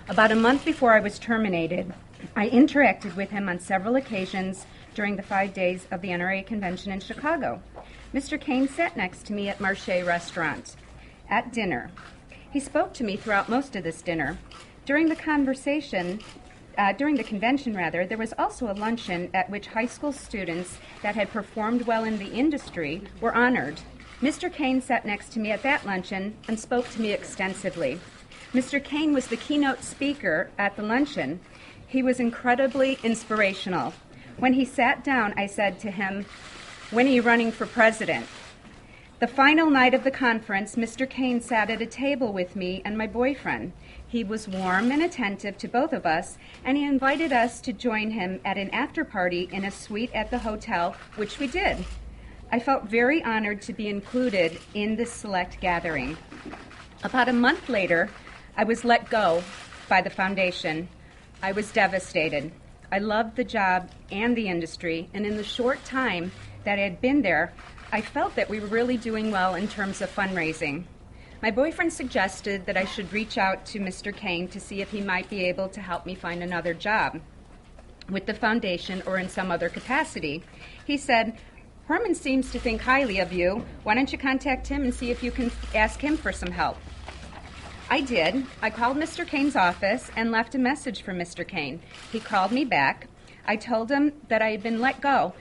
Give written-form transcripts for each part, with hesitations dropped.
About a month before I was terminated, I interacted with him on several occasions during the 5 days of the NRA convention in Chicago. Mr. Cain sat next to me at Marche Restaurant at dinner. He spoke to me throughout most of this dinner. During the convention, there was also a luncheon at which high school students that had performed well in the industry were honored. Mr. Cain sat next to me at that luncheon and spoke to me extensively. Mr. Cain was the keynote speaker at the luncheon. He was incredibly inspirational. When he sat down, I said to him, "When are you running for president?" The final night of the conference, Mr. Cain sat at a table with me and my boyfriend. He was warm and attentive to both of us, and he invited us to join him at an after-party in a suite at the hotel, which we did. I felt very honored to be included in this select gathering. About a month later, I was let go by the foundation. I was devastated. I loved the job and the industry, and in the short time that I had been there, I felt that we were really doing well in terms of fundraising. My boyfriend suggested that I should reach out to Mr. Cain to see if he might be able to help me find another job with the foundation or in some other capacity. He said, "Herman seems to think highly of you. Why don't you contact him and see if you can ask him for some help?" I did. I called Mr. Cain's office and left a message for Mr. Cain. He called me back. I told him that I had been let go,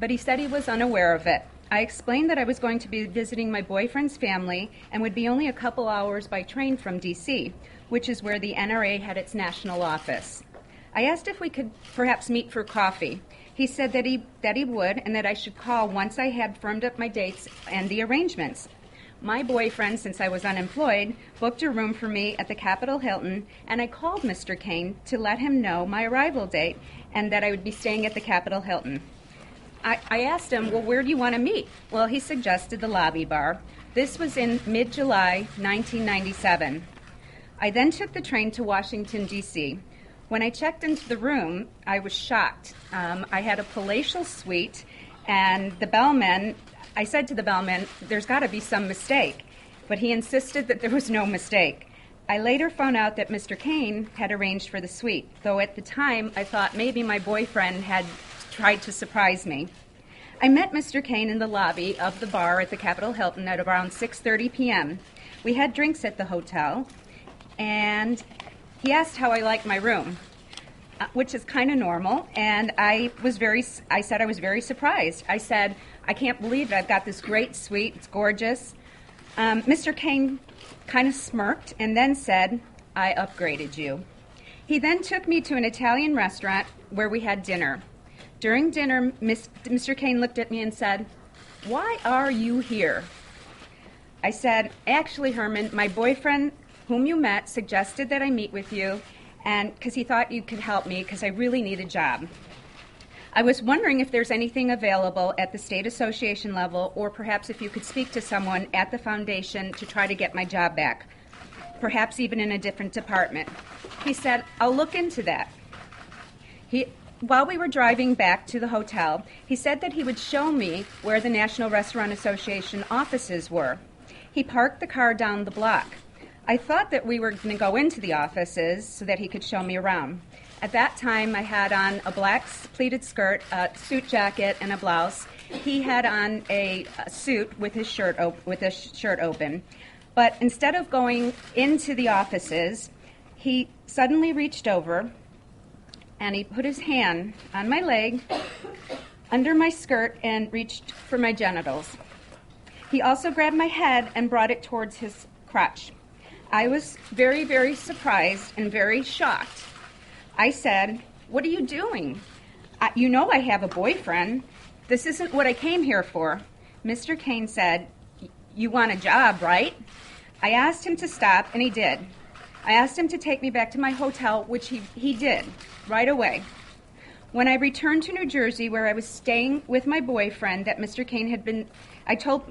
but he said he was unaware of it. I explained that I was going to be visiting my boyfriend's family and would be only a couple hours by train from D.C., which is where the NRA had its national office. I asked if we could perhaps meet for coffee. He said that he would and that I should call once I had firmed up my dates and the arrangements. My boyfriend, since I was unemployed, booked a room for me at the Capitol Hilton, and I called Mr. Cain to let him know my arrival date and that I would be staying at the Capitol Hilton. I asked him, "Well, where do you want to meet?" Well, he suggested the lobby bar. This was in mid-July 1997. I then took the train to Washington, D.C. When I checked into the room, I was shocked. I had a palatial suite, and I said to the bellman, "There's got to be some mistake," but he insisted that there was no mistake. I later found out that Mr. Cain had arranged for the suite, though at the time I thought maybe my boyfriend had tried to surprise me. I met Mr. Cain in the lobby of the bar at the Capitol Hilton at around 6:30 p.m. We had drinks at the hotel, and he asked how I liked my room, which is kind of normal, and I said I was very surprised. I said, "I can't believe it. I've got this great suite. It's gorgeous." Mr. Cain kind of smirked and then said, "I upgraded you." He then took me to an Italian restaurant where we had dinner. During dinner, Mr. Cain looked at me and said, "Why are you here?" I said, "Actually, Herman, my boyfriend, whom you met, suggested that I meet with you, and because he thought you could help me because I really need a job. I was wondering if there's anything available at the state association level, or perhaps if you could speak to someone at the foundation to try to get my job back, perhaps even in a different department." He said, "I'll look into that." While we were driving back to the hotel, he said that he would show me where the National Restaurant Association offices were. He parked the car down the block. I thought that we were going to go into the offices so that he could show me around. At that time, I had on a black pleated skirt, a suit jacket, and a blouse. He had on a suit with his shirt open. But instead of going into the offices, he suddenly reached over and he put his hand on my leg, under my skirt, and reached for my genitals. He also grabbed my head and brought it towards his crotch. I was very, very surprised and very shocked. I said, "What are you doing? You know I have a boyfriend. This isn't what I came here for." Mr. Cain said, "You want a job, right?" I asked him to stop, and he did. I asked him to take me back to my hotel, which he did right away. When I returned to New Jersey, where I was staying with my boyfriend, that Mr. Cain had been,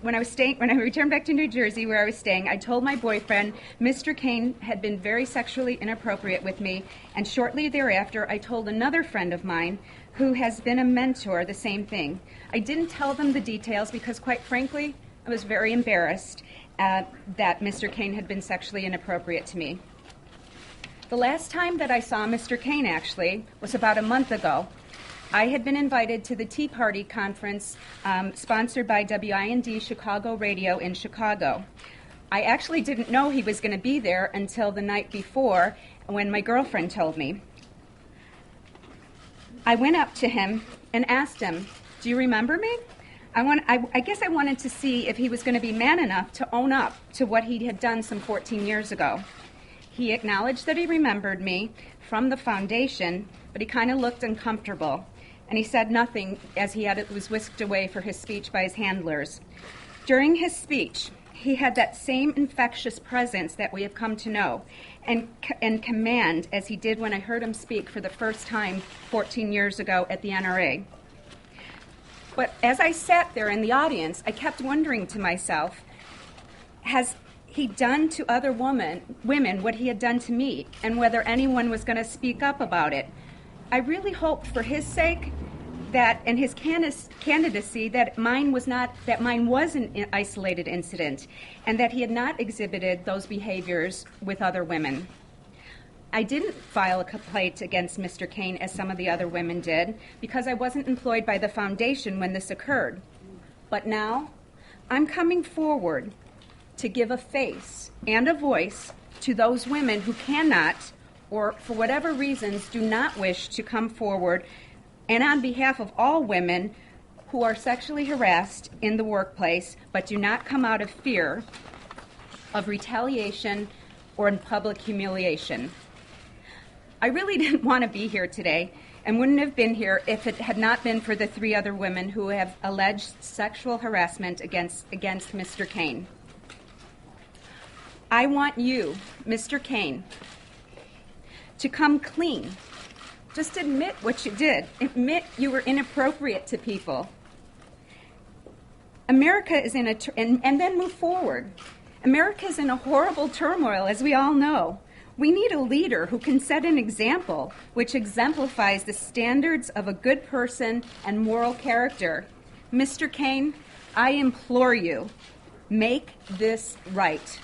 when I returned back to New Jersey, where I was staying, I told my boyfriend Mr. Cain had been very sexually inappropriate with me, and shortly thereafter, I told another friend of mine who has been a mentor the same thing. I didn't tell them the details because, quite frankly, I was very embarrassed that Mr. Cain had been sexually inappropriate to me. The last time that I saw Mr. Cain, actually, was about a month ago. I had been invited to the Tea Party conference sponsored by WIND Chicago Radio in Chicago. I actually didn't know he was going to be there until the night before when my girlfriend told me. I went up to him and asked him, "Do you remember me?" I guess I wanted to see if he was going to be man enough to own up to what he had done some 14 years ago. He acknowledged that he remembered me from the foundation, but he kind of looked uncomfortable, and he said nothing as was whisked away for his speech by his handlers. During his speech, he had that same infectious presence that we have come to know, and command as he did when I heard him speak for the first time 14 years ago at the NRA. But as I sat there in the audience, I kept wondering to myself, has he done to other women what he had done to me, and whether anyone was going to speak up about it? I really hoped for his sake that, and his candidacy, that mine was an isolated incident, and that he had not exhibited those behaviors with other women. I didn't file a complaint against Mr. Cain as some of the other women did, because I wasn't employed by the foundation when this occurred. But now, I'm coming forward to give a face and a voice to those women who cannot, or for whatever reasons do not wish to come forward, and on behalf of all women who are sexually harassed in the workplace but do not come out of fear of retaliation or in public humiliation. I really didn't want to be here today and wouldn't have been here if it had not been for the 3 other women who have alleged sexual harassment against Mr. Cain. I want you, Mr. Cain, to come clean. Just admit what you did. Admit you were inappropriate to people. America is in and then move forward. America is in a horrible turmoil, as we all know. We need a leader who can set an example which exemplifies the standards of a good person and moral character. Mr. Cain, I implore you, make this right.